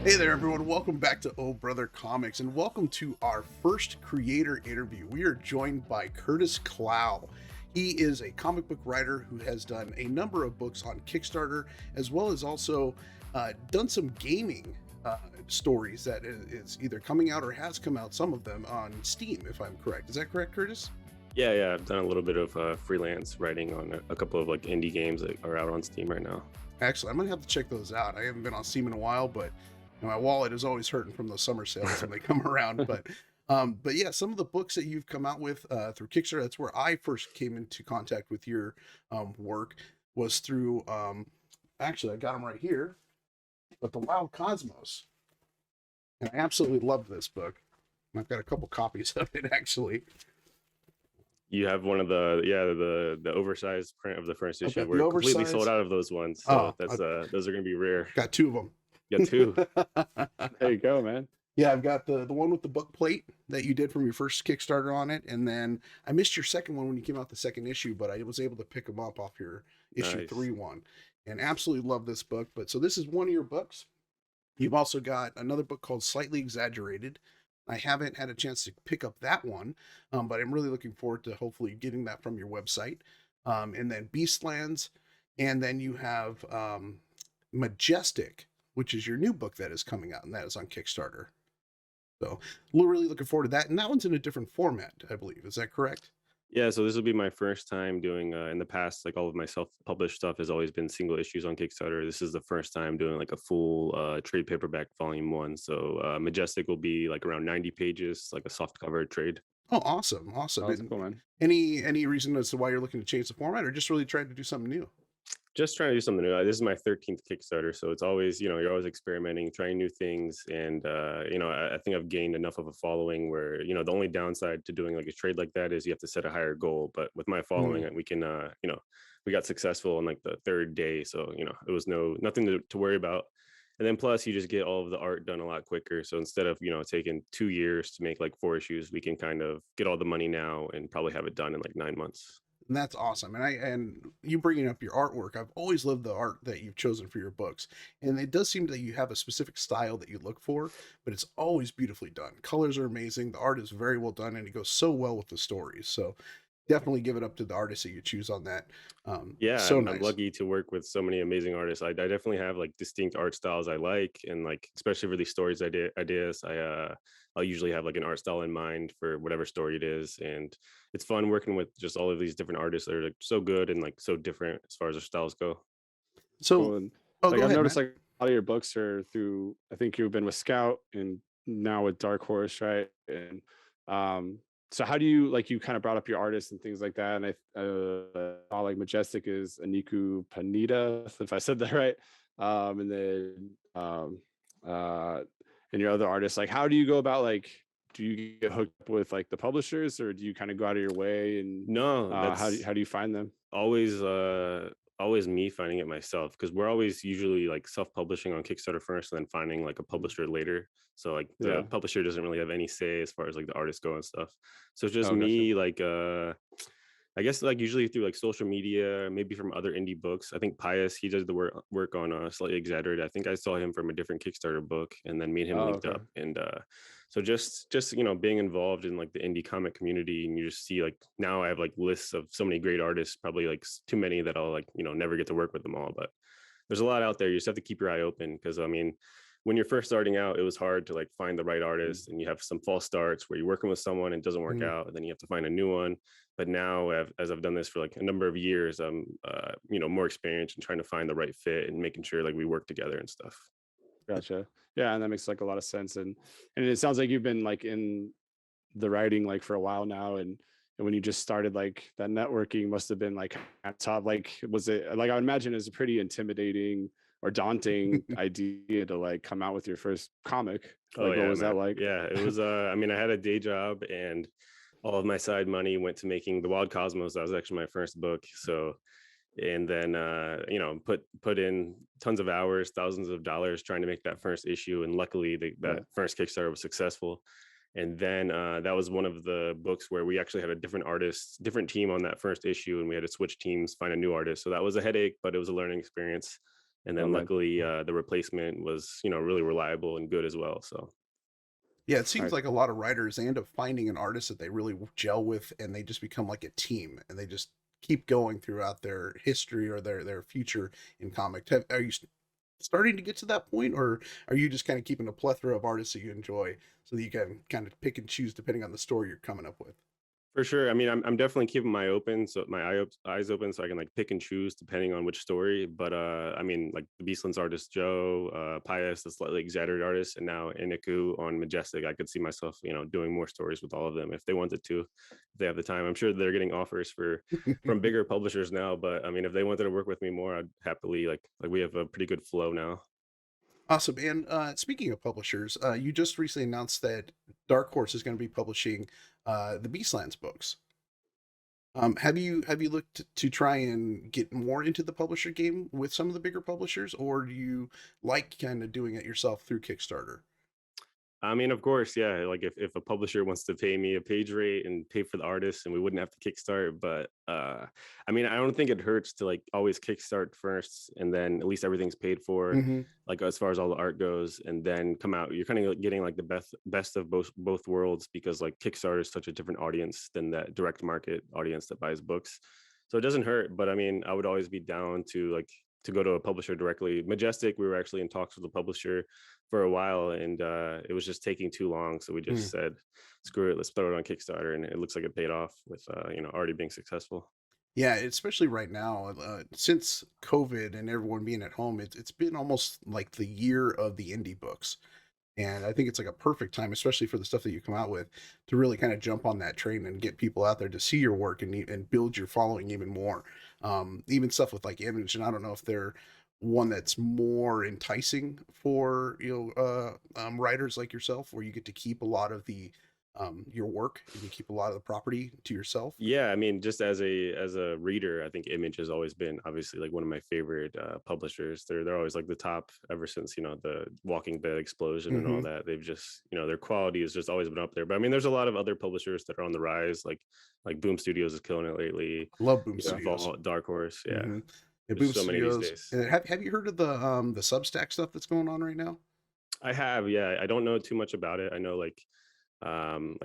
Hey there, everyone. Welcome back to Oh Brother Comics, and welcome to our first creator interview. We are joined by Curtis Clow. He is a comic book writer who has done a number of books on Kickstarter, as well as also done some gaming stories that is either coming out or has come out, some of them on Steam, if I'm correct. Is that correct, Curtis? Yeah. I've done a little bit of freelance writing on a couple of like indie games that are out on Steam right now. Excellent. I'm going to have to check those out. I haven't been on Steam in a while, but my wallet is always hurting from those summer sales when they come around. But yeah, some of the books that you've come out with through Kickstarter, that's where I first came into contact with your work, was through, actually, I got them right here, but The Wild Cosmos. And I absolutely loved this book. I've got a couple copies of it, actually. You have one of the oversized print of the first I've issue. got We're the completely oversized. sold out of those ones, so that's those are gonna be rare. Got two of them. You got two. There you go, man. Yeah, I've got the one with the book plate that you did from your first Kickstarter on it, and then I missed your second one when you came out the second issue, but I was able to pick them up off your issue Nice. 3 one, and absolutely love this book. But so this is one of your books. You've also got another book called Slightly Exaggerated. I haven't had a chance to pick up that one, but I'm really looking forward to hopefully getting that from your website. And then Beastlands, and then you have Majestic, which is your new book that is coming out, and that is on Kickstarter. So we're really looking forward to that. And that one's in a different format, I believe. Is that correct? Yeah, so this will be my first time doing in the past, like all of my self-published stuff has always been single issues on Kickstarter. This is the first time doing like a full trade paperback volume one. So Majestic will be like around 90 pages, like a soft cover trade. Oh, awesome. Awesome. Oh, that's cool, man. Any reason as to why you're looking to change the format, or just really trying to do something new? Just trying to do something new. This is my 13th Kickstarter, so it's always, you're always experimenting, trying new things, and I think I've gained enough of a following where, the only downside to doing like a trade like that is you have to set a higher goal. But with my following, we can, we got successful on like the third day, so it was nothing to worry about. And then plus, you just get all of the art done a lot quicker. So instead of taking 2 years to make like 4 issues, we can kind of get all the money now and probably have it done in like 9 months. And that's awesome. And you bringing up your artwork, I've always loved the art that you've chosen for your books. And it does seem that you have a specific style that you look for, but it's always beautifully done. Colors are amazing. The art is very well done, and it goes so well with the stories. So definitely give it up to the artists that you choose on that. Yeah, so I'm nice. lucky to work with so many amazing artists. I definitely have like distinct art styles I like, and like especially for these stories ideas, I'll usually have like an art style in mind for whatever story it is, and it's fun working with just all of these different artists that are like so good and like so different as far as their styles go. So, Cool. And oh, like go I've ahead, noticed, man. like a lot of your books are through. I think you've been with Scout and now with Dark Horse, right? And so how do you like? You kind of brought up your artists and things like that, and I saw like Majestic is Aniku Panita, if I said that right. And then and your other artists, like how do you go about like? Do you get hooked up with like the publishers, or do you kind of go out of your way? And No, how that's do you find them? always me finding it myself, because we're always usually like self-publishing on Kickstarter first and then finding like a publisher later. So like the Yeah. publisher doesn't really have any say as far as like the artists go and stuff. So it's just Oh, gotcha. me, like I guess like usually through like social media, maybe from other indie books. I think Pius, he does the work on Slightly Exaggerated. I think I saw him from a different Kickstarter book, and then me and him Oh, linked okay. up. And so just being involved in like the indie comic community, and you just see like now I have like lists of so many great artists, probably like too many that I'll like never get to work with them all. But there's a lot out there. You just have to keep your eye open, because I mean, when you're first starting out, it was hard to like find the right artist, and you have some false starts where you're working with someone and it doesn't work out, and then you have to find a new one. But now, as I've done this for like a number of years, I'm more experienced in trying to find the right fit and making sure like we work together and stuff. Gotcha. Yeah, and that makes like a lot of sense. And it sounds like you've been like in the writing like for a while now, and when you just started, like that networking must have been like at top. Like, was it like I would imagine it's a pretty intimidating or daunting idea to like come out with your first comic. Oh Like, what yeah, was that man. like? Yeah, it was. I mean, I had a day job, and all of my side money went to making The Wild Cosmos. That was actually my first book. So, and then put in tons of hours, thousands of dollars trying to make that first issue, and luckily Yeah. that first Kickstarter was successful. And then that was one of the books where we actually had a different artist, different team on that first issue, and we had to switch teams, find a new artist. So that was a headache, but it was a learning experience. And Oh then man. luckily, the replacement was, really reliable and good as well. So Yeah, it seems Nice. like a lot of writers, they end up finding an artist that they really gel with, and they just become like a team, and they just keep going throughout their history or their future in comic. Are you starting to get to that point, or are you just kind of keeping a plethora of artists that you enjoy so that you can kind of pick and choose depending on the story you're coming up with? for sure. I mean, I'm definitely keeping my eyes open, so I can like pick and choose depending on which story. But I mean, like the Beastlands artist Joe, Pius, the slightly exaggerated artist, and now Iniku on Majestic. I could see myself, doing more stories with all of them if they wanted to, if they have the time. I'm sure they're getting offers from bigger publishers now, but I mean, if they wanted to work with me more, I'd happily like we have a pretty good flow now. Awesome. And speaking of publishers, you just recently announced that Dark Horse is going to be publishing the Beastlands books. Have you looked to try and get more into the publisher game with some of the bigger publishers, or do you like kind of doing it yourself through Kickstarter? I mean, of course, yeah. Like if a publisher wants to pay me a page rate and pay for the artist, and we wouldn't have to kickstart. But I mean, I don't think it hurts to like always kickstart first, and then at least everything's paid for, Hmm. like as far as all the art goes, and then come out. You're kind of getting like the best of both worlds because like Kickstarter is such a different audience than that direct market audience that buys books. So it doesn't hurt. But I mean, I would always be down to go to a publisher directly. Majestic, we were actually in talks with a publisher for a while, and it was just taking too long. So we just said, "Screw it, let's throw it on Kickstarter," and it looks like it paid off with already being successful. Yeah, especially right now, since COVID and everyone being at home, it's been almost like the year of the indie books. And I think it's like a perfect time, especially for the stuff that you come out with, to really kind of jump on that train and get people out there to see your work and build your following even more. Even stuff with like Image, and I don't know if they're one that's more enticing for writers like yourself, where you get to keep a lot of the your work and you keep a lot of the property to yourself. Yeah, I mean, just as a reader, I think Image has always been obviously like one of my favorite publishers. They're always like the top ever since the Walking Dead explosion and all Hmm. that. They've just their quality has just always been up there. But I mean, there's a lot of other publishers that are on the rise, like Boom Studios is killing it lately. I love Boom Studios. Vault, Dark Horse, yeah. Hmm. Yeah, There's Boom so many these Studios. days. And have you heard of the Substack stuff that's going on right now? I have, yeah. I don't know too much about it. I know like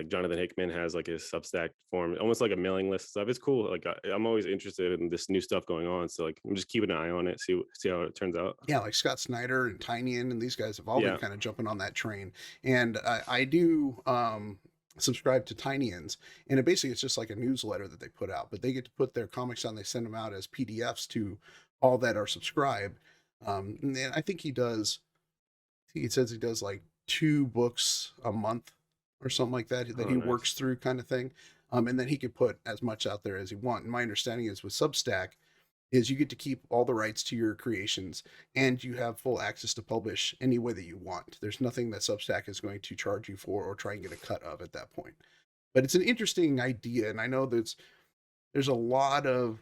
Jonathan Hickman has like his Substack form, almost like a mailing list stuff. It's cool. Like I'm always interested in this new stuff going on, so like I'm just keeping an eye on it, see how it turns out. Yeah, like Scott Snyder and Tynion and these guys have all been Yeah, kind of jumping on that train. And I do subscribe to Tinion's, and basically it's just like a newsletter that they put out, but they get to put their comics on. They send them out as PDFs to all that are subscribed. And then I think he does. I think he says he does like 2 books a month or something like that that oh he nice. works through, kind of thing. And then he could put as much out there as he want. And my understanding is with Substack is you get to keep all the rights to your creations and you have full access to publish any way that you want. There's nothing that Substack is going to charge you for or try and get a cut of at that point. But it's an interesting idea, and I know there's a lot of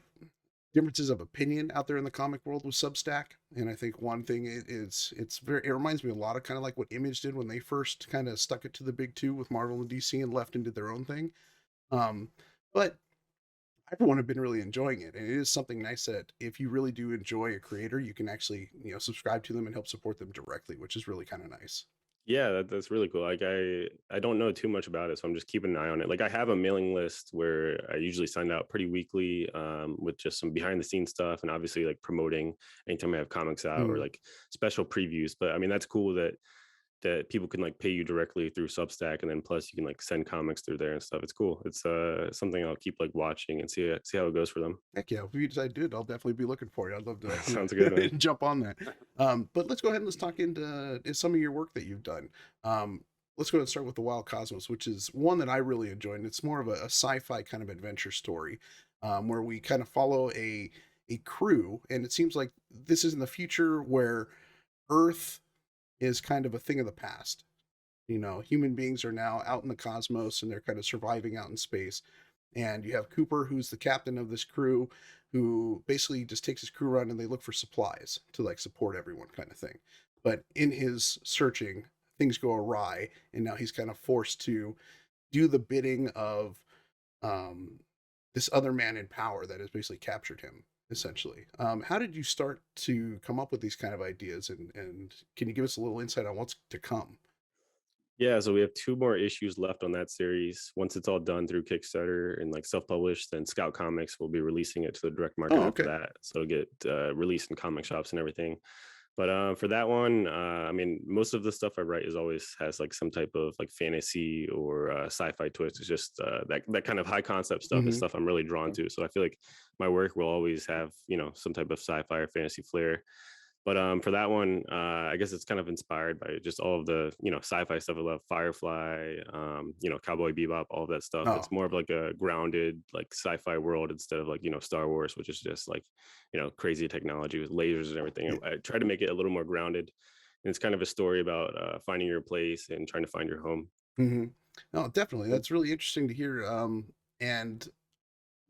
differences of opinion out there in the comic world with Substack. And I think one thing is it reminds me a lot of kind of like what Image did when they first kind of stuck it to the big two with Marvel and DC and left and did their own thing. Um, but everyone have been really enjoying it, and it is something nice that if you really do enjoy a creator, you can actually subscribe to them and help support them directly, which is really kind of nice. Yeah, that's really cool. Like I don't know too much about it, so I'm just keeping an eye on it. Like I have a mailing list where I usually send out pretty weekly, with just some behind the scenes stuff and obviously like promoting anytime I have comics out or Mm. like special previews. But I mean that's cool that people can like pay you directly through Substack, and then plus you can like send comics through there and stuff. It's cool. It's something I'll keep like watching and see how it goes for them. Heck yeah, if you decide to do it, I'll definitely be looking for you. I'd love to Sounds good, man. jump on that. But let's go ahead and let's talk into some of your work that you've done. Let's go ahead and start with the Wild Cosmos, which is one that I really enjoyed. And it's more of a sci-fi kind of adventure story, where we kind of follow a crew, and it seems like this is in the future where Earth is kind of a thing of the past. Human beings are now out in the cosmos and they're kind of surviving out in space. And you have Cooper, who's the captain of this crew, who basically just takes his crew around and they look for supplies to like support everyone, kind of thing. But in his searching, things go awry, and now he's kind of forced to do the bidding of um, this other man in power that has basically captured him. essentially. How did you start to come up with these kind of ideas, and can you give us a little insight on what's to come? Yeah, so we have two more issues left on that series. Once it's all done through Kickstarter and like self-published, then Scout Comics will be releasing it to the direct market Oh, after okay. that. So it'll get released in comic shops and everything. But for that one, I mean, most of the stuff I write is always has like some type of like fantasy or sci-fi twist. It's just that kind of high concept stuff is Hmm. stuff I'm really drawn to. So I feel like my work will always have some type of sci-fi or fantasy flair. But for that one, I guess it's kind of inspired by just all of the sci-fi stuff. I love Firefly, Cowboy Bebop, all of that stuff. Oh, It's more of like a grounded like sci-fi world instead of like Star Wars, which is just like crazy technology with lasers and everything. I try to make it a little more grounded, and it's kind of a story about finding your place and trying to find your home. hmm. No, definitely. That's really interesting to hear. And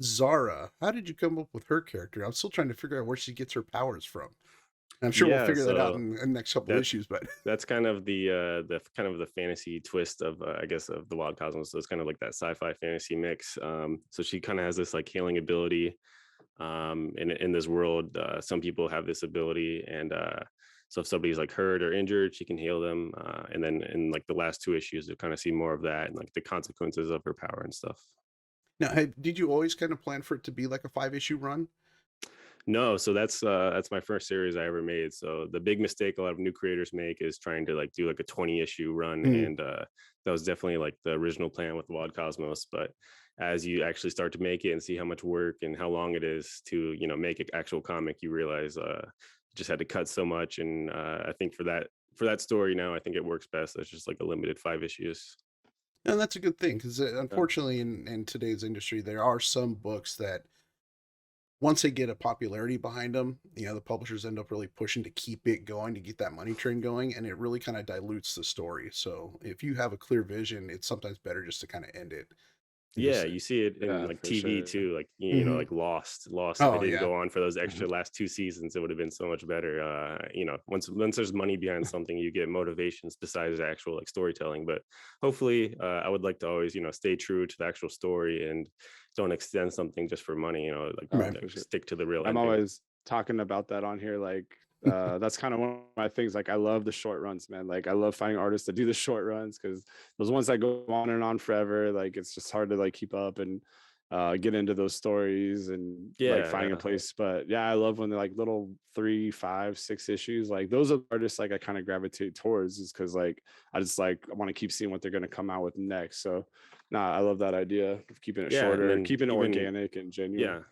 Zara, how did you come up with her character? I'm still trying to figure out where she gets her powers from. I'm sure we'll Yeah, figure that out so in the next couple that issues, but that's kind of the kind of the fantasy twist of I guess of the Wild Cosmos. So it's kind of like that sci-fi fantasy mix. So she kind of has this like healing ability in this world. Some people have this ability, and so if somebody's like hurt or injured, she can heal them. And then in like the last two issues, you'll kind of see more of that and like the consequences of her power and stuff. now, did you always kind of plan for it to be like a 5 issue run? No, so that's my first series I ever made. So the big mistake a lot of new creators make is trying to like do like a 20 issue run, Mm. and that was definitely like the original plan with Wild Cosmos. But as you actually start to make it and see how much work and how long it is to make an actual comic, you realize you just had to cut so much. And I think for that story now, I think it works best. It's just like a limited 5 issues. And that's a good thing because Yeah. unfortunately, in today's industry, there are some books that once they get a popularity behind them, the publishers end up really pushing to keep it going, to get that money train going, and it really kind of dilutes the story. So if you have a clear vision, it's sometimes better just to kind of end it and just Yeah, say, you see it in Yeah, like for TV sure. too, like hmm. like Lost. If it Oh didn't yeah. go on for those Mhm. extra last two seasons, it would have been so much better. Once there's money behind something, you get motivations besides the actual like storytelling. But hopefully, I would like to always stay true to the actual story and don't extend something just for money. Right. Like For sure. stick to the real I'm ending. always talking about that on here. Like, that's kind of one of my things. Like, I love the short runs, man. Like, I love finding artists that do the short runs because those ones that go on and on forever, like, it's just hard to like keep up and get into those stories and like Yeah, finding a yeah. place. But yeah, I love when they're like little 3, 5, 6 issues. Like, those are the artists like I kind of gravitate towards, is because like I want to keep seeing what they're gonna come out with next. So, nah, I love that idea of keeping it Yeah, and shorter, then keeping it even organic and genuine.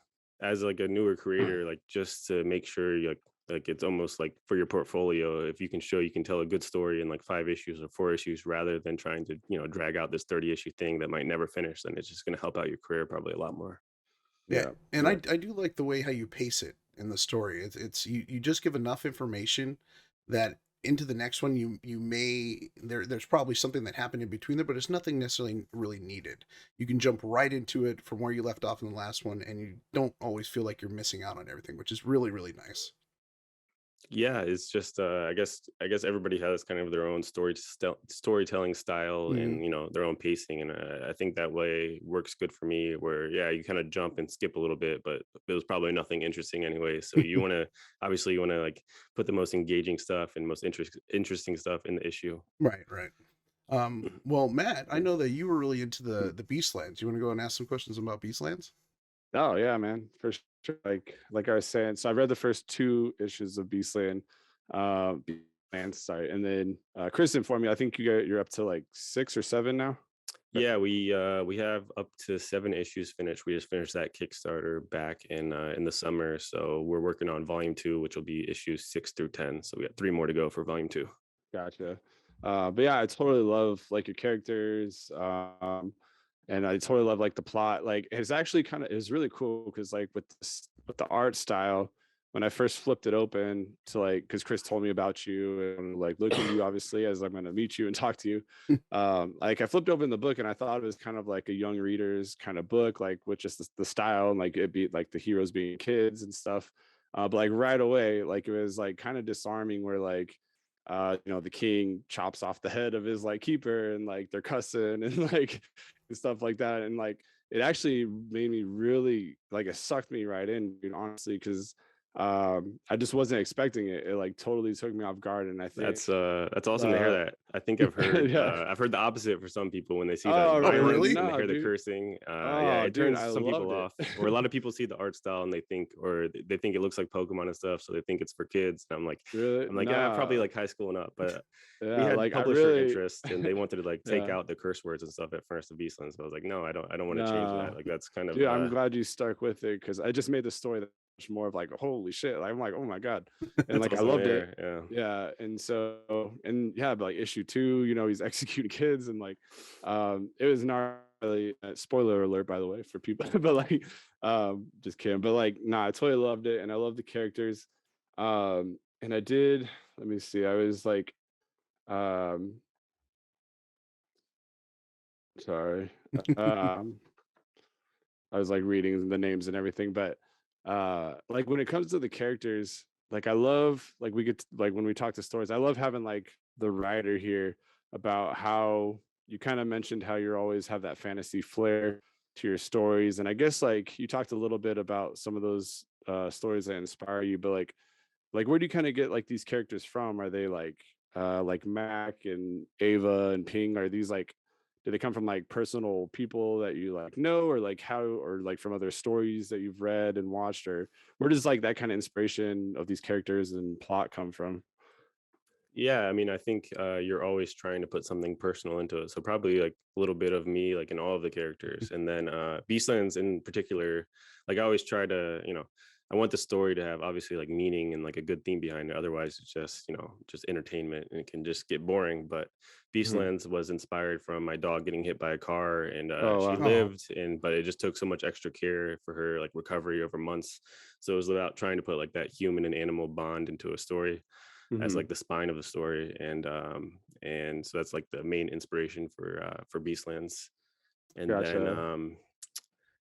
yeah, as like a newer creator, like just to make sure you like it's almost like for your portfolio, if you can show you can tell a good story in like 5 issues or 4 issues rather than trying to drag out this 30 issue thing that might never finish, then it's just going to help out your career probably a lot more. Yeah, Yeah, and yeah. I do like the way how you pace it in the story. It's you just give enough information that into the next one you may there's probably something that happened in between there, but it's nothing necessarily really needed. You can jump right into it from where you left off in the last one, and you don't always feel like you're missing out on everything, which is really really nice. Yeah, it's just I guess everybody has kind of their own storytelling style Hmm. and their own pacing, and I think that way works good for me. Where yeah, you kind of jump and skip a little bit, but there was probably nothing interesting anyway. So you want to obviously you want to like put the most engaging stuff and most interesting stuff in the issue. Right, right. Well, Matt, I know that you were really into the Beastlands. You want to go and ask some questions about Beastlands? Oh yeah, man, for sure. Like I was saying, so I read the first 2 issues of Beastland, sorry, and then Chris informed me. I think you're up to like 6 or 7 now. Yeah, we have up to 7 issues finished. We just finished that Kickstarter back in the summer, so we're working on volume 2, which will be issues 6 through 10. So we got 3 more to go for volume 2. Gotcha. But yeah, I totally love like your characters. And I totally love like the plot. Like it's actually it's really cool because like with the art style, when I first flipped it open to like because Chris told me about you and like look at you obviously as I'm gonna meet you and talk to you. Like I flipped open the book and I thought it was kind of like a young reader's kind of book, like with just the style and like it'd be like the heroes being kids and stuff. But like right away, like it was like kind of disarming where like the king chops off the head of his like keeper and like they're cussing and like and stuff like that and like it actually made me really like, it sucked me right in, dude, honestly, because I just wasn't expecting it. It like totally took me off guard, and I think That's awesome to hear uh that. I think yeah. I've heard the opposite for some people when they see that Oh, Oh, really? violence really? and they No, hear the dude. cursing. Yeah, Oh, it dude, turns I some people loved it. off. Or a lot of people see the art style and they think, or they think it looks like Pokemon and stuff, so they think it's for kids. And Really? I'm like, yeah, probably Nah. like high school and up. But we Yeah, had like I publisher really interest and they wanted to like take yeah. out the curse words and stuff at first of Beastlands. So I was like, no, I don't want to change that. No. Like that's kind of Dude, I'm glad you stuck with it because I just made the story that much more of like, holy shit. Like, I'm like, oh my God. And that's like I awesome to loved it. hear. Yeah. Yeah. And so, and yeah, but like issue 2, you know, he's executing kids, and like it was gnarly. Spoiler alert, by the way, for people, but like just kidding. But like, nah, I totally loved it, and I love the characters. And I did, let me see, I was like um sorry. Um I was like reading the names and everything, but like when it comes to the characters, like I love, like we get to, like when we talk to stories, I love having like the writer here about how you kind of mentioned how you always have that fantasy flair to your stories. And I guess like you talked a little bit about some of those stories that inspire you, but like where do you kind of get like these characters from? Are they like Mac and Ava and Ping? Are these like, do they come from like personal people that you like know, or like how, or like from other stories that you've read and watched, or where does like that kind of inspiration of these characters and plot come from? Yeah, I mean, I think you're always trying to put something personal into it. So probably like a little bit of me, like in all of the characters, and then Beastlands in particular. Like I always try to, I want the story to have obviously like meaning and like a good theme behind it. Otherwise, it's just just entertainment and it can just get boring. But Mhm. Beastlands was inspired from my dog getting hit by a car, and Oh she wow. Oh, lived, and but it just took so much extra care for her like recovery over months. So it was about trying to put like that human and animal bond into a story as Hmm. like the spine of the story, and so that's like the main inspiration for Beastlands. And then Gotcha.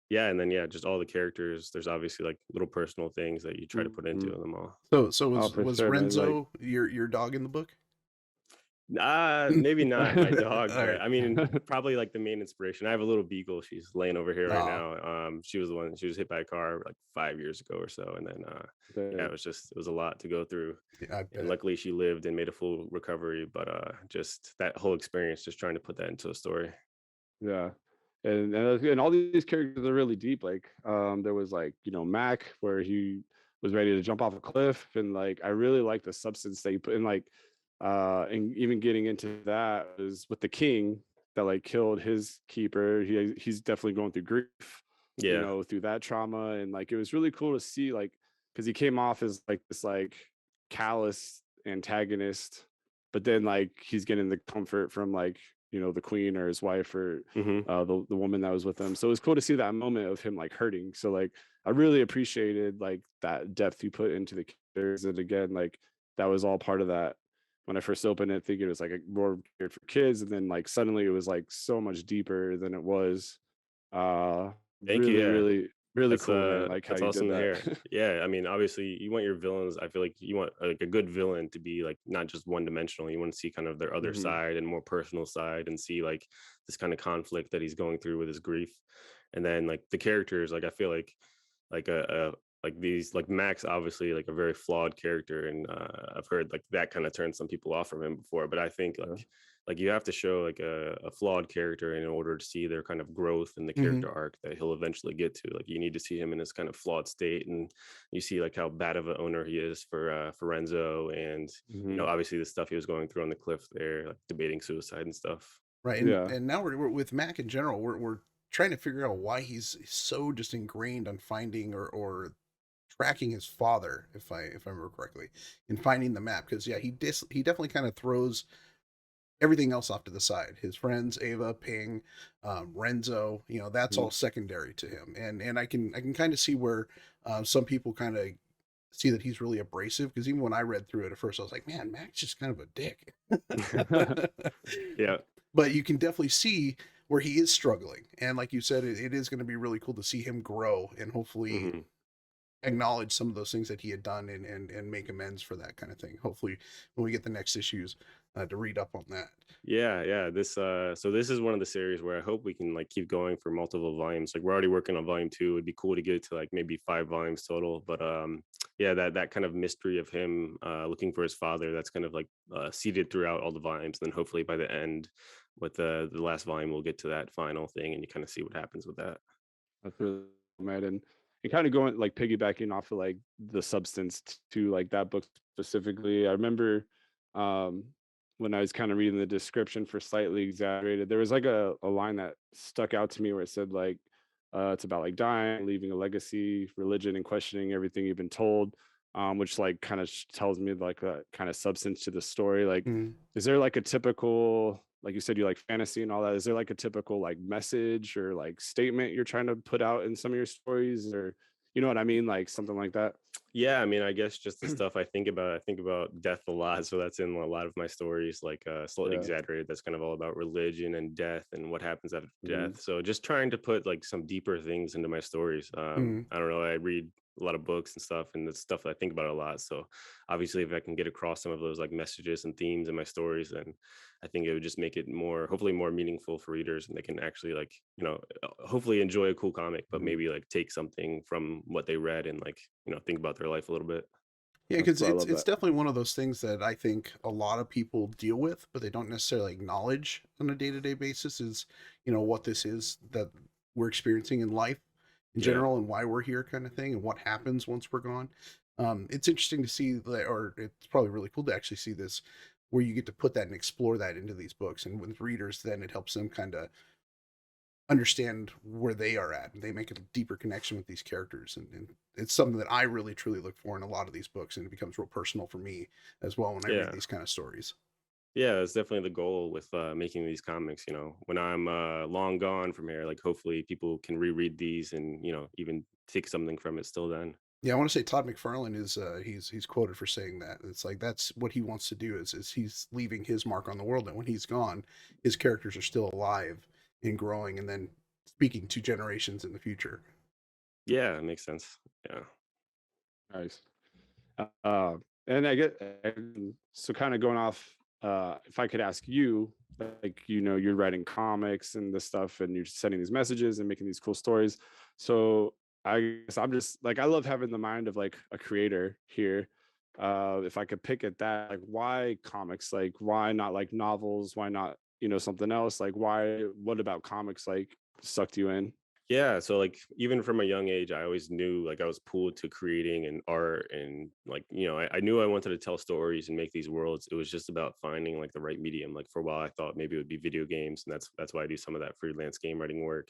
yeah, and then yeah, just all the characters. There's obviously like little personal things that you try to put into Mhm. them all. so Oh, was for was sure, man. Like, Renzo your dog in the book? Maybe not my dog, All but right. I mean, probably like the main inspiration. I have a little beagle. She's laying over here right Oh, now. She was the one. She was hit by a car like 5 years ago or so, and then yeah, dang. it was a lot to go through. yeah, I And bet. luckily, she lived and made a full recovery. But just that whole experience, just trying to put that into a story. Yeah. And all these characters are really deep. Like there was like, you know, Mac where he was ready to jump off a cliff, and like I really like the substance that you put in, like and even getting into that was with the king that like killed his keeper. He's definitely going through grief, you Yeah, know, through that trauma. And like it was really cool to see, like, because he came off as like this like callous antagonist, but then like he's getting the comfort from like, you know, the queen or his wife, or hmm the woman that was with him. So it was cool to see that moment of him like hurting. So like I really appreciated like that depth you put into the characters. And again, like that was all part of that. When I first opened it, thinking it was like a more geared for kids, and then like suddenly it was like so much deeper than it was. Uh, thank you. really, Yeah, really, really cool, man. Like how that's you did awesome to that. hear. Yeah, I mean, obviously, you want your villains. I feel like you want like a good villain to be like not just one dimensional. You want to see kind of their other Hmm. side and more personal side, and see like this kind of conflict that he's going through with his grief. And then like the characters, like I feel like like these like Max obviously like a very flawed character, and I've heard like that kind of turned some people off from him before, but I think Yeah. like you have to show like a flawed character in order to see their kind of growth and the Hmm. character arc that he'll eventually get to. Like you need to see him in his kind of flawed state, and you see like how bad of an owner he is for Renzo, and Hmm. obviously the stuff he was going through on the cliff there, like debating suicide and stuff. Right. And Yeah. and now we're with Mac in general. We're trying to figure out why he's so just ingrained on finding or tracking his father, if I remember correctly, in finding the map. Because yeah, he definitely kind of throws everything else off to the side. His friends, Ava, Ping, Renzo, that's all Mhm. secondary to him. And I can kind of see where some people kind of see that he's really abrasive, because even when I read through it at first, I was like, man, Mac's just kind of a dick. Yeah. But you can definitely see where he is struggling, and like you said, it is going to be really cool to see him grow and hopefully hmm acknowledge some of those things that he had done, and make amends for that kind of thing, hopefully when we get the next issues. to read up on that. Yeah. So this is one of the series where I hope we can like keep going for multiple volumes. Like we're already working on volume 2. It'd be cool to get to like maybe 5 volumes total. But yeah, that kind of mystery of him looking for his father, that's kind of like seeded throughout all the volumes. And then hopefully by the end with the last volume we'll get to that final thing and you kind of see what happens with that. That's really cool, man. And kind of going like piggybacking off of like the substance to like that book specifically. I remember um when I was kind of reading the description for Slightly Exaggerated, there was like a line that stuck out to me where it said like it's about like dying, leaving a legacy, religion, and questioning everything you've been told. Which like kind of tells me like a kind of substance to the story. Like, Mm. is there like a typical, like you said, you like fantasy and all that? Is there like a typical like message or like statement you're trying to put out in some of your stories, or you know what I mean, like something like that? Yeah, I mean, I guess just the stuff I think about death a lot. So that's in a lot of my stories, like Slightly Yeah. Exaggerated. That's kind of all about religion and death and what happens after Mhm. death. So just trying to put like some deeper things into my stories. Mm. I don't know, I read a lot of books and stuff, and it's stuff I think about a lot. So obviously, if I can get across some of those like messages and themes in my stories, then I think it would just make it more, hopefully, more meaningful for readers, and they can actually like, hopefully enjoy a cool comic, but Mhm. maybe like take something from what they read and like, think about their life a little bit. Yeah, That's because cool. I it's love it's that. definitely one of those things that I think a lot of people deal with, but they don't necessarily acknowledge on a day-to-day basis is, what this is that we're experiencing in life in Yeah. general and why we're here kind of thing and what happens once we're gone. It's interesting to see that, or it's probably really cool to actually see this where you get to put that and explore that into these books. And with readers, then it helps them kind of understand where they are at and they make a deeper connection with these characters, and it's something that I really truly look for in a lot of these books, and it becomes real personal for me as well when I read Yeah. these kind of stories. Yeah, that's definitely the goal with making these comics. When I'm long gone from here, like hopefully people can reread these and even take something from it still then. Yeah, I want to say Todd McFarlane is he's quoted for saying that it's like that's what he wants to do is he's leaving his mark on the world, and when he's gone his characters are still alive and growing and then speaking to generations in the future. Yeah, it makes sense. Yeah. Nice. Uh, and I get so kind of going off. If I could ask you, like you're writing comics and this stuff, and you're sending these messages and making these cool stories. So I guess I'm just like I love having the mind of like a creator here. If I could pick at that, like why comics? Like why not like novels? Why not something else? Like why? What about comics like sucked you in? Yeah, so like even from a young age, I always knew like I was pulled to creating and art and like I knew I wanted to tell stories and make these worlds. It was just about finding like the right medium. Like for a while, I thought maybe it would be video games, and that's why I do some of that freelance game writing work.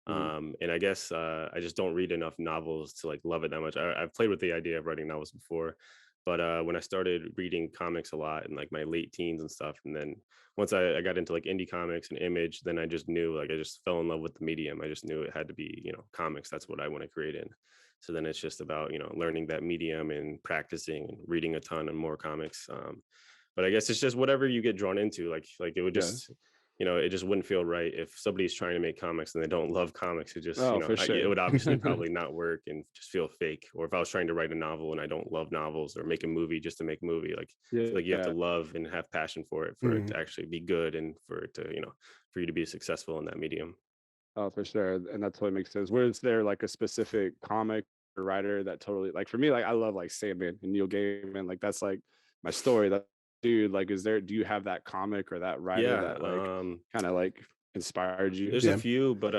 Mhm. And I guess I just don't read enough novels to like love it that much. I've played with the idea of writing novels before, but when I started reading comics a lot in like my late teens and stuff, and then once I got into like indie comics and image, then I just knew like I just fell in love with the medium. I just knew it had to be, comics. That's what I want to create in. So then it's just about, learning that medium and practicing and reading a ton and more comics. But I guess it's just whatever you get drawn into. Like it would Yeah. just, it just wouldn't feel right if somebody's trying to make comics and they don't love comics. It just, Oh, for it sure. would obviously probably not work and just feel fake. Or if I was trying to write a novel and I don't love novels or make a movie just to make a movie, like I feel like you have to Yeah. love and have passion for it Mhm. to actually be good and for it to, for you to be successful in that medium. Oh, for sure, and that totally makes sense. Was there like a specific comic or writer that totally like for me, like I love like Sandman and Neil Gaiman, like that's like my story. That dude, like, do you have that comic or that writer Yeah. that like kind of like inspired you? There's a Yeah. few, but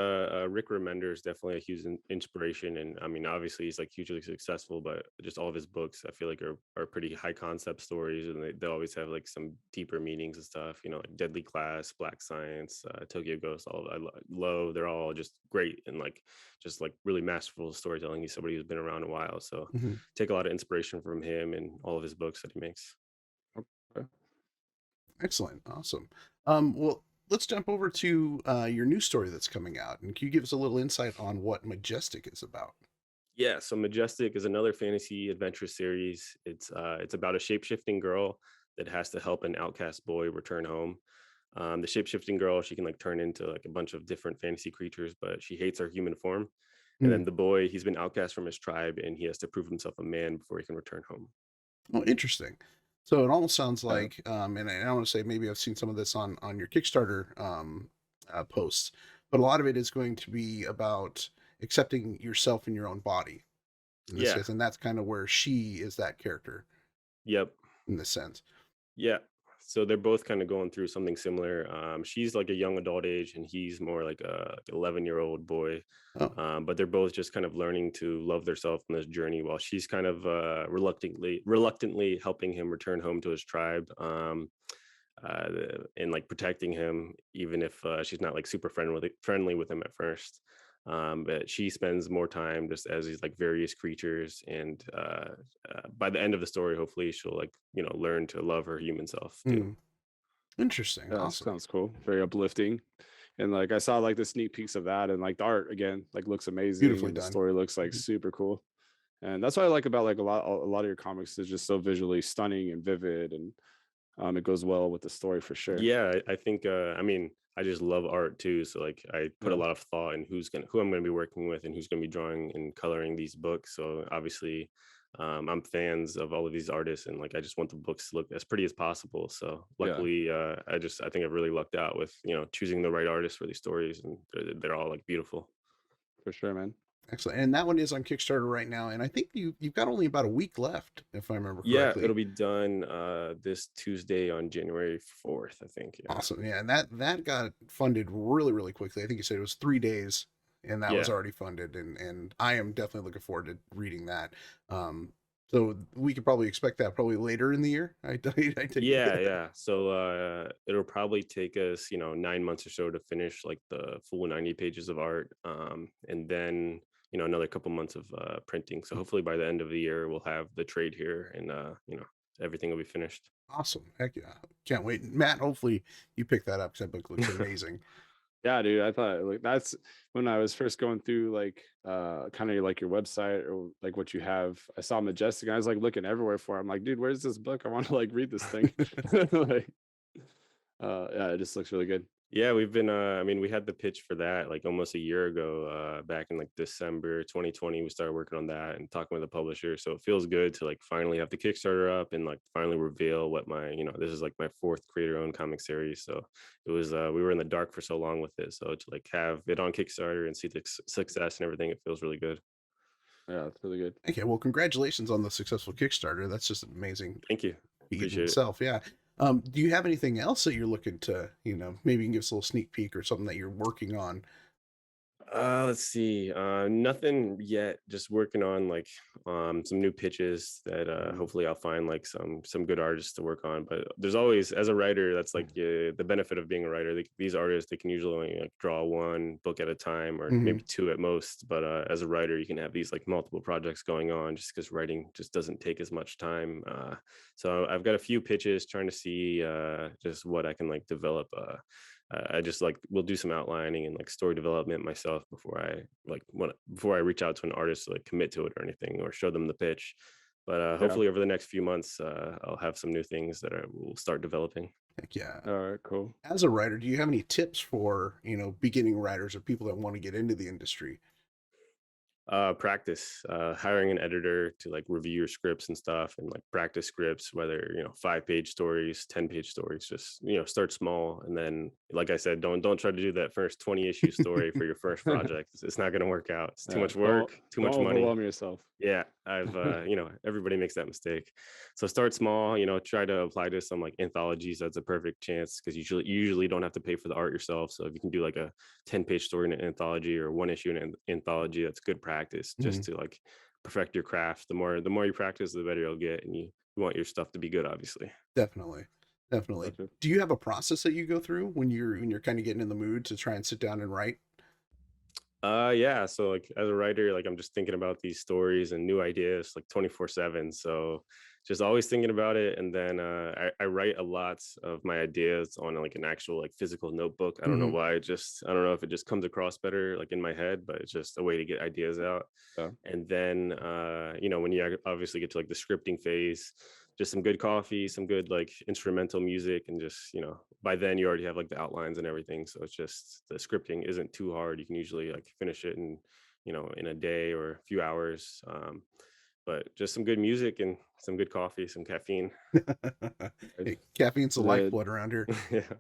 Rick Remender is definitely a huge inspiration, and I mean, obviously, he's like hugely successful, but just all of his books, I feel like are pretty high concept stories, and they always have like some deeper meanings and stuff. Like Deadly Class, Black Science, Tokyo Ghost, all Low. They're all just great and like just like really masterful storytelling. He's somebody who's been around a while, so Mhm. take a lot of inspiration from him and all of his books that he makes. Okay. Excellent. Awesome. Well, let's jump over to your new story that's coming out. And can you give us a little insight on what Majestic is about? Yeah, so Majestic is another fantasy adventure series. It's about a shape-shifting girl that has to help an outcast boy return home. The shape-shifting girl, she can like turn into like a bunch of different fantasy creatures, but she hates her human form. And Mm. then the boy, he's been outcast from his tribe and he has to prove himself a man before he can return home. Oh, interesting. So it almost sounds Uh, like, and I want to say maybe I've seen some of this on your Kickstarter posts, but a lot of it is going to be about accepting yourself in your own body in this Yeah. case, and that's kind of where she is that character Yep. in this sense. Yeah. So they're both kind of going through something similar. She's like a young adult age, and he's more like a 11-year-old boy. Oh, But they're both just kind of learning to love themselves on this journey, while she's kind of reluctantly helping him return home to his tribe. And like protecting him, even if she's not like super friendly with him at first. But she spends more time just as these like various creatures, and by the end of the story, hopefully she'll like learn to love her human self too. hmm. Interesting. yeah, Awesome. sounds cool. Very uplifting. And like I saw like the sneak peeks of that, and like the art again like looks amazing, Beautifully and the done. story looks like Mhm. super cool. And that's what I like about like a lot of your comics is just so visually stunning and vivid, and it goes well with the story for sure. Yeah, I think I mean, I just love art too, so like I put a Yeah. lot of thought in who I'm going to be working with and who's going to be drawing and coloring these books. So obviously I'm fans of all of these artists, and like I just want the books to look as pretty as possible. So Yeah, luckily I think I've really lucked out with choosing the right artists for these stories, and they're all like beautiful. for sure, man. Excellent. And that one is on Kickstarter right now, and I think you've got only about a week left, if I remember Yeah, correctly. it'll be done this Tuesday on January 4th, I think. Yeah. Awesome. Yeah, and that got funded really, really quickly. I think you said it was 3 days, and that was Yeah. already funded. And I am definitely looking forward to reading that. So we could probably expect that probably later in the year. I take Yeah, it. yeah. So it'll probably take us, 9 months or so to finish like the full 90 pages of art. And then, another couple months of printing. So hopefully by the end of the year we'll have the trade here, and everything will be finished. Awesome. Heck yeah. Can't wait. Matt, hopefully you pick that up because that book looks amazing. Yeah, dude, I thought like that's when I was first going through like kind of like your website or like what you have. I saw Majestic and I was like looking everywhere for it. I'm like, dude, where's this book? I want to like read this thing. Like yeah, it just looks really good. Yeah, we've been I mean, we had the pitch for that like almost a year ago, back in like December 2020. We started working on that and talking with the publisher. So it feels good to like finally have the Kickstarter up and like finally reveal what this is like my fourth creator owned comic series. So it was we were in the dark for so long with it. So to like have it on Kickstarter and see the success and everything, it feels really good. Yeah, it's really good. Okay, well, congratulations on the successful Kickstarter. That's just an amazing Thank you. feat in Appreciate it. itself. Yeah. Do you have anything else that you're looking to, maybe you can give us a little sneak peek or something that you're working on? Let's see. Nothing yet. Just working on like some new pitches that Mm. hopefully I'll find like some good artists to work on. But there's always, as a writer, that's like the benefit of being a writer. These artists, they can usually only like draw one book at a time, or Hmm. maybe two at most. But as a writer, you can have these like multiple projects going on, just because writing just doesn't take as much time. So I've got a few pitches trying to see just what I can like develop. I just like will do some outlining and like story development myself before I reach out to an artist to like commit to it or anything or show them the pitch. But Yeah. hopefully over the next few months, I'll have some new things that I will start developing. Heck yeah. All right, cool. As a writer, do you have any tips for, beginning writers or people that want to get into the industry? Practice, hiring an editor to like review your scripts and stuff, and like practice scripts, whether 5-page stories, 10-page stories. Just start small, and then like I said, don't try to do that first 20 issue story for your first project. It's not going to work out. It's too Yeah, much work, too don't much money. overwhelm yourself. Yeah, I've everybody makes that mistake. So start small, try to apply to some like anthologies. That's a perfect chance, because you usually don't have to pay for the art yourself. So if you can do like a 10-page story in an anthology, or one issue in an anthology, that's good practice just Mhm. to like perfect your craft. The more you practice, the better you'll get, and you want your stuff to be good, obviously. Definitely. Definitely. Gotcha. Do you have a process that you go through when you're kind of getting in the mood to try and sit down and write? Yeah. So like as a writer, like I'm just thinking about these stories and new ideas like 24/7. So just always thinking about it. And then I write a lot of my ideas on like an actual like physical notebook. I don't know Hmm. why. I don't know if it just comes across better like in my head, but it's just a way to get ideas out. Yeah. And then when you obviously get to like the scripting phase, just some good coffee, some good like instrumental music, and just by then you already have like the outlines and everything. So it's just the scripting isn't too hard. You can usually like finish it in a day or a few hours. but just some good music and some good coffee, some caffeine. Hey, caffeine's the And then, lifeblood around here. Yeah.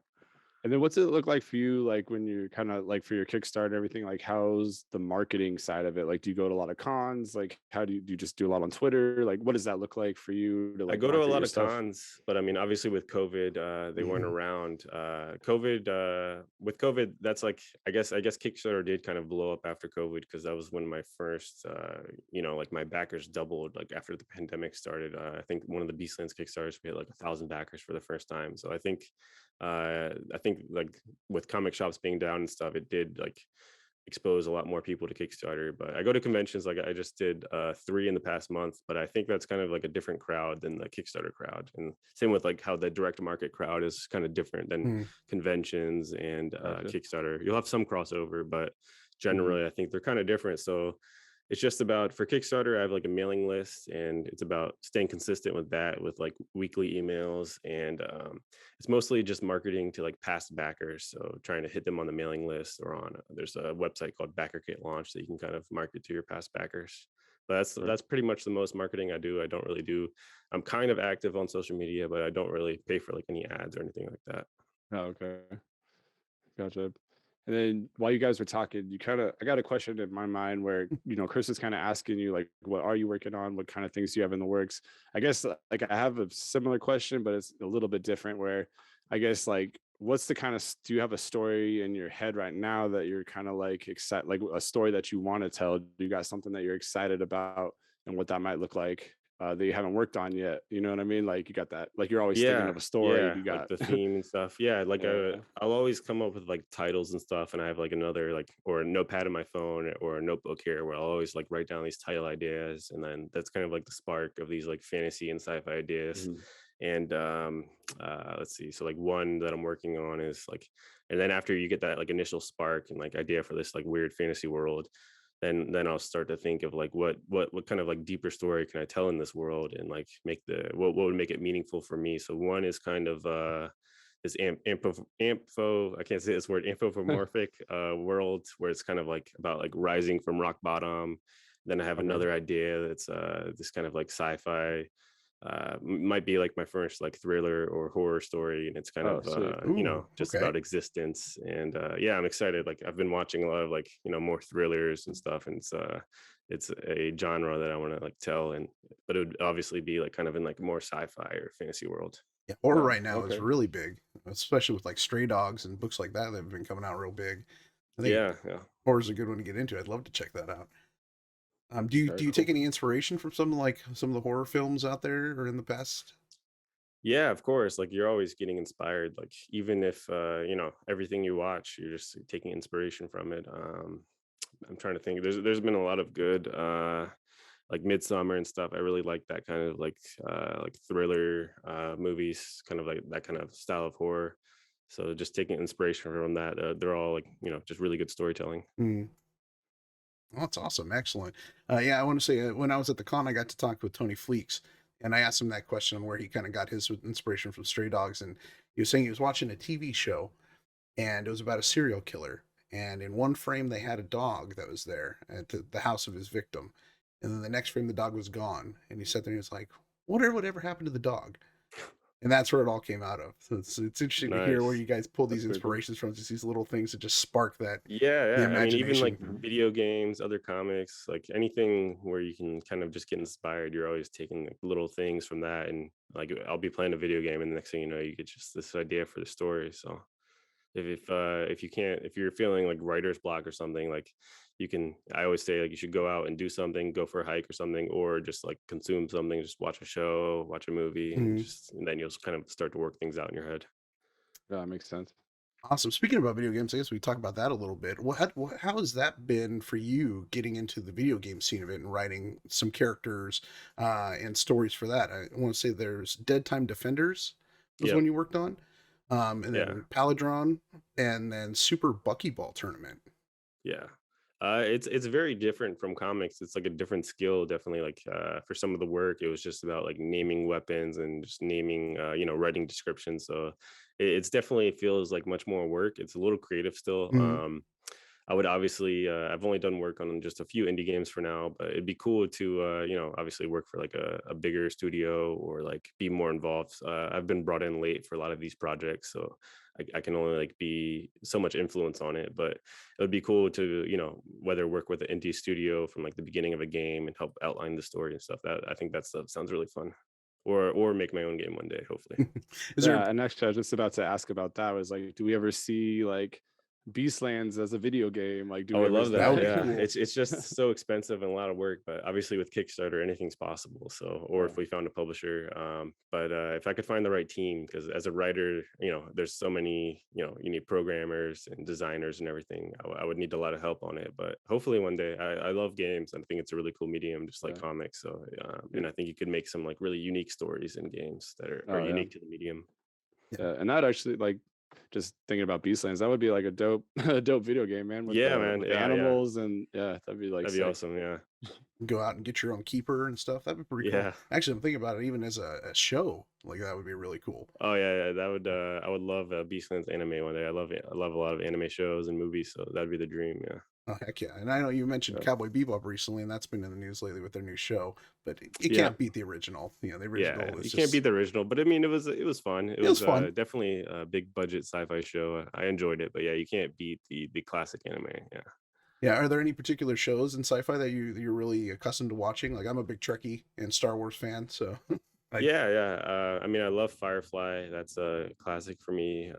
and then what's it look like for you, like when you're kind of like for your Kickstarter and everything, like how's the marketing side of it? Like, do you go to a lot of cons? Like, how do you just do a lot on Twitter? Like, what does that look like for you to I like go to a market lot your of stuff? cons, but I mean, obviously with COVID, they weren't Mhm. around. With COVID, that's like, I guess Kickstarter did kind of blow up after COVID because that was when my first, like my backers doubled like after the pandemic started. I think one of the Beastlands Kickstarters we had like 1,000 backers for the first time. So I think like with comic shops being down and stuff, it did like expose a lot more people to Kickstarter. But I go to conventions, like I just did 3 in the past month, but I think that's kind of like a different crowd than the Kickstarter crowd. And same with like how the direct market crowd is kind of different than Mhm. conventions and Gotcha. Kickstarter. You'll have some crossover, but Mhm. generally I think they're kind of different. So it's just about, for Kickstarter, I have like a mailing list, and it's about staying consistent with that, with like weekly emails. And it's mostly just marketing to like past backers. So trying to hit them on the mailing list, or on there's a website called BackerKit Launch that you can kind of market to your past backers. But that's pretty much the most marketing I do. I don't really do. I'm kind of active on social media, but I don't really pay for like any ads or anything like that. Oh, okay. Gotcha. And then while you guys were talking, I got a question in my mind where, Chris is kind of asking you, like, what are you working on? What kind of things do you have in the works? I guess, like, I have a similar question, but it's a little bit different where I guess, like, what's the kind of, do you have a story in your head right now that you're kind of like excited, like a story that you want to tell? Do you got something that you're excited about and what that might look like that you haven't worked on yet? You know what I mean? Like, you got that, like, you're always thinking Yeah, of a story. yeah, You like got, the theme and stuff. Yeah, like yeah. I'll always come up with like titles and stuff, and I have like another like, or a notepad in my phone or a notebook here where I'll always like write down these title ideas, and then that's kind of like the spark of these like fantasy and sci-fi ideas. Mhm. And let's see, so like one that I'm working on is like, and then after you get that like initial spark and like idea for this like weird fantasy world, then I'll start to think of like what kind of like deeper story can I tell in this world, and like make the what would make it meaningful for me. So one is kind of this ampho, I can't say this word, anthropomorphic world where it's kind of like about like rising from rock bottom. Then I have Okay. another idea that's this kind of like sci-fi, might be like my first like thriller or horror story, and it's kind Oh, of sweet. Ooh, just okay. about existence. And yeah, I'm excited. Like I've been watching a lot of like more thrillers and stuff, and it's a genre that I want to like tell. And but it would obviously be like kind of in like more sci-fi or fantasy world. Yeah, horror Oh, right now is okay. really big, especially with like Stray Dogs and books like that that have been coming out real big. I think Yeah, yeah. horror's a good one to get into. I'd love to check that out. Do Very you take cool. any inspiration from some of the horror films out there or in the past? Yeah, of course. Like you're always getting inspired. Like even if everything you watch, you're just taking inspiration from it. I'm trying to think. There's been a lot of good like Midsummer and stuff. I really like that kind of like thriller movies, kind of like that kind of style of horror. So just taking inspiration from that. They're all like just really good storytelling. Hmm. Oh, that's awesome. Excellent. Yeah, I want to say when I was at the con, I got to talk with Tony Fleeks, and I asked him that question on where he kind of got his inspiration from Stray Dogs, and he was saying he was watching a TV show, and it was about a serial killer. And in one frame, they had a dog that was there at the house of his victim, and then the next frame, the dog was gone. And he sat there and he was like, "Whatever, whatever happened to the dog?" And that's where it all came out of. So it's interesting to hear where Nice. you guys pull these That's pretty cool. inspirations from, just these little things that just spark that Yeah, the yeah. I mean, even like imagination. video games, other comics, like anything where you can kind of just get inspired, you're always taking like, little things from that. And like I'll be playing a video game, and the next thing you know, you get just this idea for the story. So if you're feeling like writer's block or something, like I always say like you should go out and do something, go for a hike or something, or just like consume something, just watch a show, watch a movie, and Mhm. just and then you'll just kind of start to work things out in your head. Yeah, that makes sense. Awesome. Speaking about video games, I guess we talk about that a little bit. How has that been for you getting into the video game scene of it and writing some characters and stories for that? I want to say there's Dead Time Defenders was one Yep. you worked on, and Yeah. then Paladron, and then Super Buckyball Tournament. Yeah. It's very different from comics. It's like a different skill, definitely. Like for some of the work, it was just about like naming weapons and just naming, writing descriptions. So it's definitely feels like much more work. It's a little creative still. Mhm. I would obviously, I've only done work on just a few indie games for now, but it'd be cool to, obviously work for like a bigger studio or like be more involved. I've been brought in late for a lot of these projects, so I can only like be so much influence on it. But it would be cool to, whether work with an indie studio from like the beginning of a game and help outline the story and stuff. That I think that stuff sounds really fun. Or make my own game one day, hopefully. Is there? Yeah, and actually, I was just about to ask about that. Was like, do we ever see like Beastlands as a video game? Like, do I we would ever love see That that. would be like? Yeah, cool. it's just so expensive and a lot of work, but obviously with Kickstarter, anything's possible. So, or Yeah, if we found a publisher, but if I could find the right team, because as a writer, there's so many, you need programmers and designers and everything. I would need a lot of help on it, but hopefully one day. I love games, and I think it's a really cool medium, just like yeah, comics. So, yeah. and I think you could make some like really unique stories in games that are Oh yeah, unique to the medium. Yeah. yeah. And that actually like just thinking about Beastlands, that would be like a dope, a dope video game, man, Yeah, man. with the Yeah, yeah. animals and yeah, that'd be like That'd be sick. awesome. Yeah. Go out and get your own keeper and stuff. That'd be pretty cool. Yeah. Actually, I'm thinking about it even as a show. Like that would be really cool. Oh yeah, yeah, that would I would love Beastlands anime one day. I love a lot of anime shows and movies, so that'd be the dream. Yeah, Oh heck yeah! And I know you mentioned Yeah, Cowboy Bebop recently, and that's been in the news lately with their new show. But it yeah, can't beat the original. The yeah. original is You can't beat just the original, but I mean, it was fun. It it was was fun. definitely a big budget sci-fi show. I enjoyed it, but yeah, you can't beat the classic anime. Yeah, Yeah. Are there any particular shows in sci-fi that you're really accustomed to watching? Like I'm a big Trekkie and Star Wars fan, so I yeah, yeah. I mean, I love Firefly. That's a classic for me.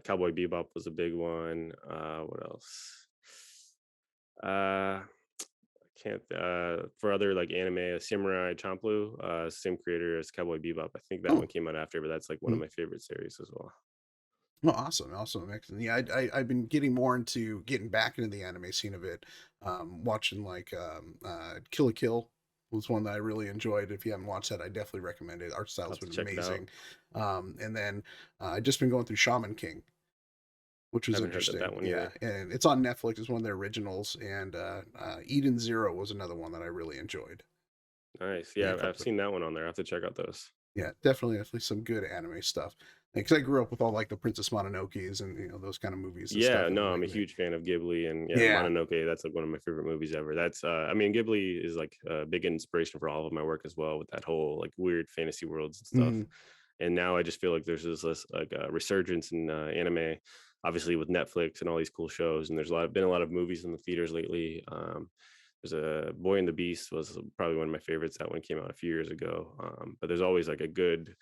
Cowboy Bebop was a big one. What else? Uh, can't for other like anime, Samurai Champloo, same creator as Cowboy Bebop. I think that one oh. came out after, but that's like one of Mm. my favorite series as well. Oh, awesome, awesome, excellent. Yeah, I've been getting more into getting back into the anime scene a bit. Watching like Kill a Kill was one that I really enjoyed. If you haven't watched that, I definitely recommend it. Art I'll style's have to been check it out. amazing. And then I just been going through Shaman King, which was Haven't heard of that interesting. one Yeah, either. and it's on Netflix. It's one of their originals. And Eden Zero was another one that I really enjoyed. Nice. Yeah, Yeah, I've seen that one on there. I have to check out those. yeah, definitely some good anime stuff. Because I grew up with all like the Princess Mononokes and those kind of movies and stuff. Yeah, And no, I'm like, a huge fan of Ghibli and yeah, yeah. Mononoke. That's like one of my favorite movies ever. That's I mean, Ghibli is like a big inspiration for all of my work as well, with that whole like weird fantasy worlds and stuff. Mhm. And now I just feel like there's this like resurgence in anime, obviously with Netflix and all these cool shows. And there's been a lot of movies in the theaters lately. There's a Boy and the Beast was probably one of my favorites. That one came out a few years ago. But there's always like a good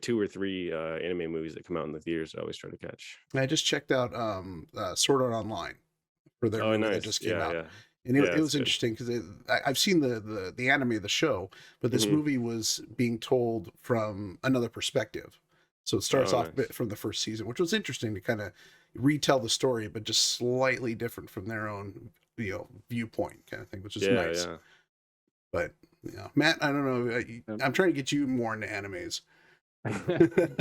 two or three anime movies that come out in the theaters I always try to catch. I just checked out Sword Art Online for their Oh, movie that nice. just came Yeah, out. yeah. And Yeah, it that's was good. interesting because I've seen the anime of the show, but this Hmm. movie was being told from another perspective. So it starts Oh, off a bit nice. from the first season, which was interesting to kind of retell the story, but just slightly different from their own viewpoint kind of thing, which is Yeah, nice. yeah. But Matt, I don't know. yeah. I'm trying to get you more into animes.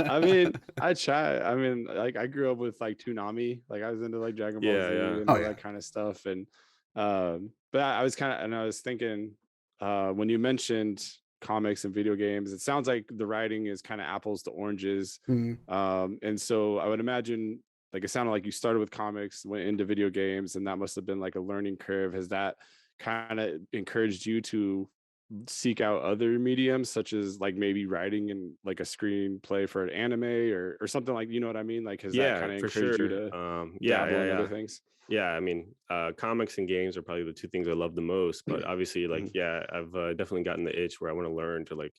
I mean, I try. I mean, like I grew up with like Toonami. Like I was into like Dragon Ball Yeah, Z yeah. and Oh all yeah. that kind of stuff. And but I was kind of and I was thinking when you mentioned comics and video games, it sounds like the writing is kind of apples to oranges. Mhm. And so I would imagine like it sounded like you started with comics, went into video games, and that must have been like a learning curve. Has that kind of encouraged you to seek out other mediums such as like maybe writing and like a screenplay for an anime or something, like, you know what I mean, like has that Yeah, kind of for encouraged you sure. to Yeah, dabble yeah, in other yeah. things? Yeah, I mean, comics and games are probably the two things I love the most. But obviously, like, Mhm. yeah, I've definitely gotten the itch where I want to learn to, like,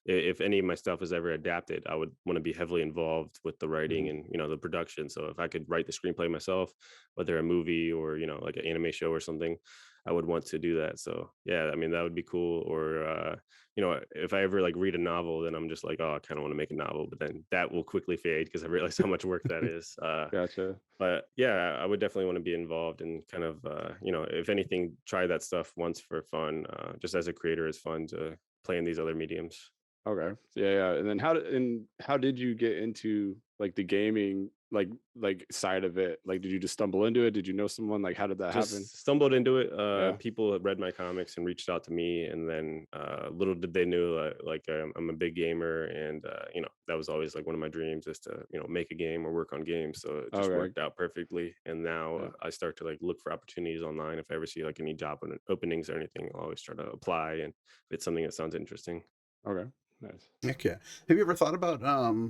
if any of my stuff is ever adapted, I would want to be heavily involved with the writing Mhm. and the production. So if I could write the screenplay myself, whether a movie or like an anime show or something, I would want to do that. So yeah, I mean, that would be cool. Or if I ever like read a novel, then I'm just like, oh, I kind of want to make a novel, but then that will quickly fade because I realize how much work that is. Gotcha. But yeah, I would definitely want to be involved and kind of, if anything, try that stuff once for fun. Just as a creator, it's fun to play in these other mediums. Okay. Yeah, yeah. And then how did you get into like the gaming side of it? Like, did you just stumble into it? Did you know someone? Like, how did that happen? Just stumbled into it. Yeah. People had read my comics and reached out to me, and then little did they know, I'm a big gamer, and that was always like one of my dreams is to make a game or work on games. So it just Okay. worked out perfectly. And now Yeah. I start to like look for opportunities online. If I ever see like any job openings or anything, I'll always try to apply, and if it's something that sounds interesting. Okay. Nice. Okay. Have you ever thought about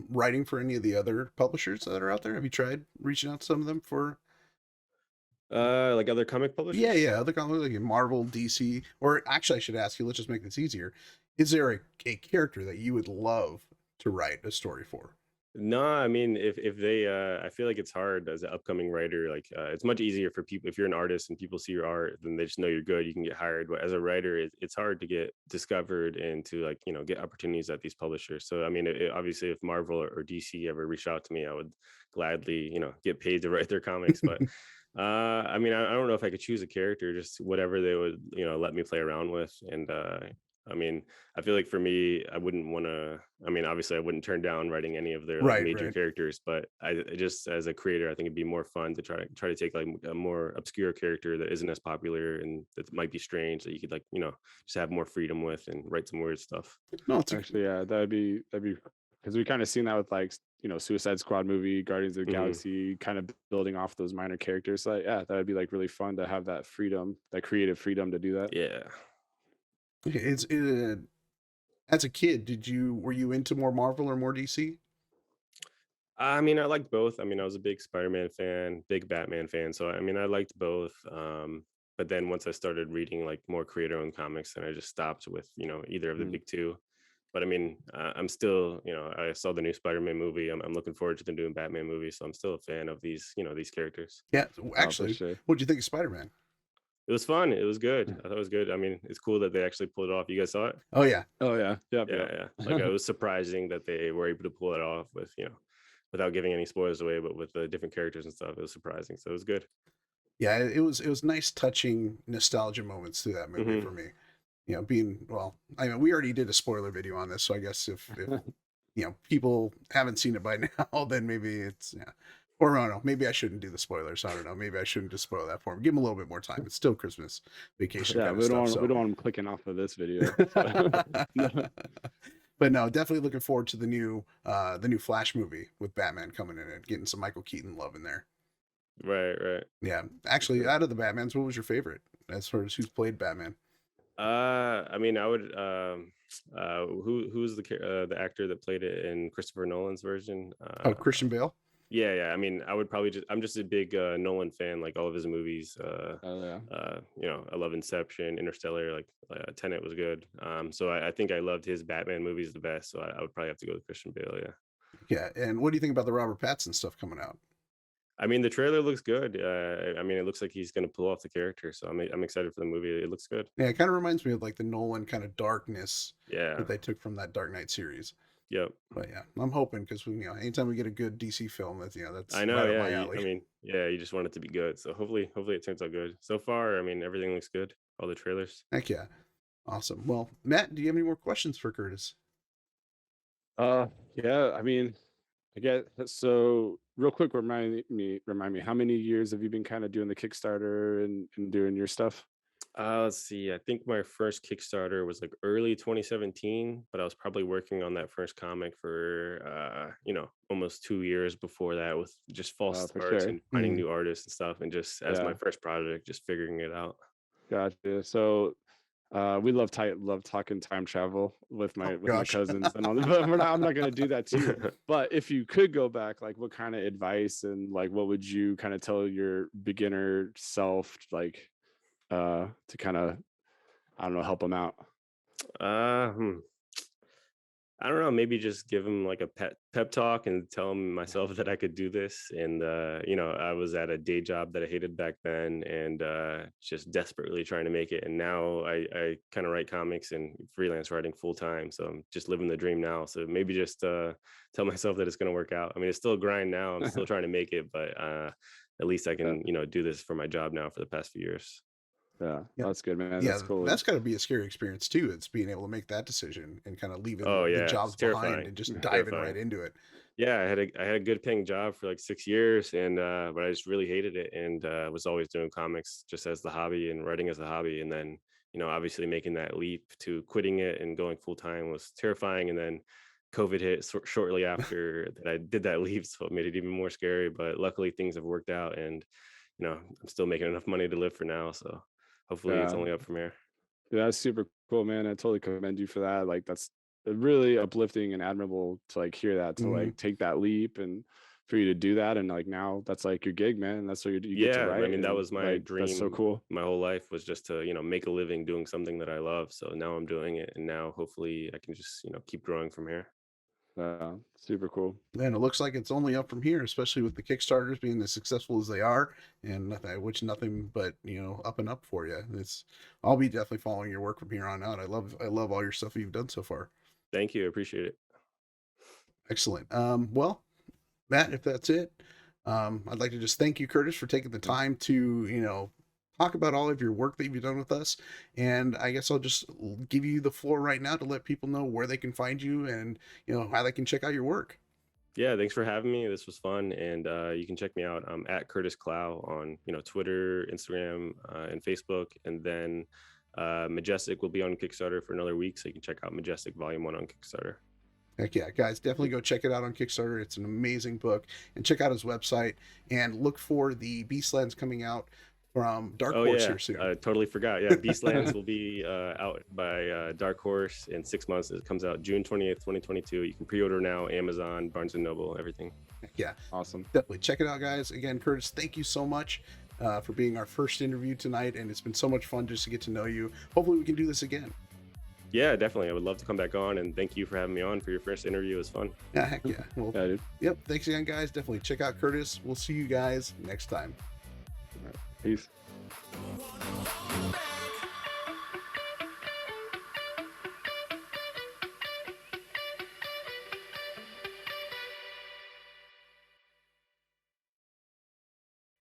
writing for any of the other publishers that are out there? Have you tried reaching out to some of them for? Like other comic Yeah, publishers. yeah, other comics like Marvel, DC, or actually, I should ask you. Let's just make this easier. Is there a character that you would love to write a story for? No, I mean, if they, I feel like it's hard as an upcoming writer. Like, it's much easier for people if you're an artist and people see your art, then they just know you're good. You can get hired. But as a writer, it's hard to get discovered and to like get opportunities at these publishers. So I mean, obviously, if Marvel or DC ever reached out to me, I would gladly get paid to write their comics. But I mean, I don't know if I could choose a character, just whatever they would let me play around with. And I mean, I feel like for me, I wouldn't want to. I mean, obviously, I wouldn't turn down writing any of their like Right, major right. characters, but I just as a creator, I think it'd be more fun to try to take like a more obscure character that isn't as popular and that might be strange that you could like just have more freedom with and write some weird stuff. No, it's a, Actually, yeah, that'd be because we kind of seen that with like Suicide Squad movie, Guardians of the Hmm. Galaxy, kind of building off those minor characters. So yeah, that would be like really fun to have that freedom, that creative freedom to do that. Yeah. okay. As a kid, were you into more Marvel or more DC? I mean, I liked both. I mean, I was a big Spider-Man fan, big Batman fan. So I mean, I liked both. But then once I started reading like more creator-owned comics, then I just stopped with either of the Mm. big two. But I mean, I'm still I saw the new Spider-Man movie. I'm looking forward to the new Batman movie, so I'm still a fan of these characters. Yeah, Oh, for actually, sure. what do you think of Spider-Man? It was fun. It was good. I thought it was good. I mean, it's cool that they actually pulled it off. You guys saw it? Oh yeah, Oh yeah, yep, Yeah, yep. yeah. Like it was surprising that they were able to pull it off with without giving any spoilers away, but with the different characters and stuff. It was surprising. So it was good. yeah. It was nice, touching nostalgia moments through that movie Hmm. for me. Being well, I mean, we already did a spoiler video on this, so I guess if people haven't seen it by now, then maybe it's yeah. Or I don't know, maybe I shouldn't do the spoilers. I don't know. Maybe I shouldn't just spoil that for them. Give them a little bit more time. It's still Christmas vacation Yeah, kind of we don't stuff. want we So don't want them clicking off of this video. So. but no, definitely looking forward to the new Flash movie with Batman coming in and getting some Michael Keaton love in there. Right, right. Yeah, actually, Sure. out of the Batmans, what was your favorite as far as who's played Batman? I mean, I would. Who's the actor that played it in Christopher Nolan's version? Oh, Christian Bale. Yeah, yeah. I mean, I would probably I'm just a big Nolan fan, like all of his movies. Oh yeah. I love Inception, Interstellar, like Tenet was good. So I think I loved his Batman movies the best. So I would probably have to go with Christian Bale. Yeah. Yeah, and what do you think about the Robert Pattinson stuff coming out? I mean, the trailer looks good. I mean, it looks like he's going to pull off the character. So I'm excited for the movie. It looks good. Yeah, it kind of reminds me of like the Nolan kind of darkness Yeah. that they took from that Dark Knight series. Yep. But yeah, I'm hoping because anytime we get a good DC film, that's I know. right up Yeah. my alley. I mean, yeah. You just want it to be good. So hopefully it turns out good. So far, I mean, everything looks good. All the trailers. Heck yeah, awesome. Well, Matt, do you have any more questions for Curtis? Yeah, I mean, I get so real quick, remind me, how many years have you been kind of doing the Kickstarter and doing your stuff? Let's see. I think my first Kickstarter was like early 2017, but I was probably working on that first comic for almost 2 years before that with just false For starts sure. and finding Mhm. new artists and stuff, and just as my Yeah, first project, just figuring it out. gotcha. So we love talking time travel Oh with my gosh. cousins and all that, but I'm not gonna do that to you. But if you could go back, like what kind of advice and like what would you kind of tell your beginner self, like to kind of, I don't know, help them out? uh, hmm. I don't know, maybe just give him like a pep talk and tell him myself that I could do this. And I was at a day job that I hated back then and just desperately trying to make it. And now I kind of write comics and freelance writing full time. So I'm just living the dream now. So maybe just tell myself that it's gonna work out. I mean, it's still a grind now. I'm still trying to make it, but at least I Yeah, can, do this for my job now for the past few years. yeah, Yeah, that's good, man. yeah, That's cool. that's got to be a scary experience too. It's being able to make that decision and kind of leaving Oh the yeah, jobs it's behind terrifying. and just Yeah. diving right Terrifying. into it. Yeah, I had a good paying job for like 6 years, and but I just really hated it, and was always doing comics just as the hobby and writing as a hobby. And then, obviously making that leap to quitting it and going full time was terrifying. And then COVID hit shortly after that I did that leap, so it made it even more scary. But luckily things have worked out, and I'm still making enough money to live for now. So hopefully it's Yeah. only up from here. Yeah, that's super cool, man. I totally commend you for that. Like that's really uplifting and admirable to like hear that, to Mhm. like take that leap and for you to do that. And like now that's like your gig, man. That's what you get to Yeah, I write. mean, that And was my like that's so dream cool. my whole life, was just to, make a living doing something that I love. So now I'm doing it, and now hopefully I can just, keep growing from here. Super cool. And it looks like it's only up from here, especially with the Kickstarters being as successful as they are, and I wish nothing but up and up for you. I'll be definitely following your work from here on out. I love all your stuff you've done so far. Thank you. I appreciate it. Excellent. Well, Matt, if that's it, I'd like to just thank you, Curtis, for taking the time to talk about all of your work that you've done with us. And I guess I'll just give you the floor right now to let people know where they can find you and how they can check out your work. Yeah, thanks for having me. This was fun, and you can check me out. I'm at Curtis Clow on Twitter, Instagram, and Facebook, and then Majestic will be on Kickstarter for another week, so you can check out Majestic Volume 1 on Kickstarter. Heck yeah, guys, definitely go check it out on Kickstarter. It's an amazing book. And check out his website and look for the Beastlands coming out from Dark Oh Horse yeah, here soon. I totally forgot. Yeah, Beastlands will be out by Dark Horse in 6 months. It comes out June 20th, 2022. You can pre-order now, Amazon, Barnes and Noble, everything. Heck yeah, Awesome. definitely check it out, guys. Again, Curtis, thank you so much for being our first interview tonight, and it's been so much fun just to get to know you. Hopefully we can do this again. Yeah, definitely. I would love to come back on, and thank you for having me on for your first interview. It was fun. Yeah, heck yeah. Well, Yeah, dude. yep, thanks again, guys. Definitely check out Curtis. We'll see you guys next time. Peace. Wanna hold back.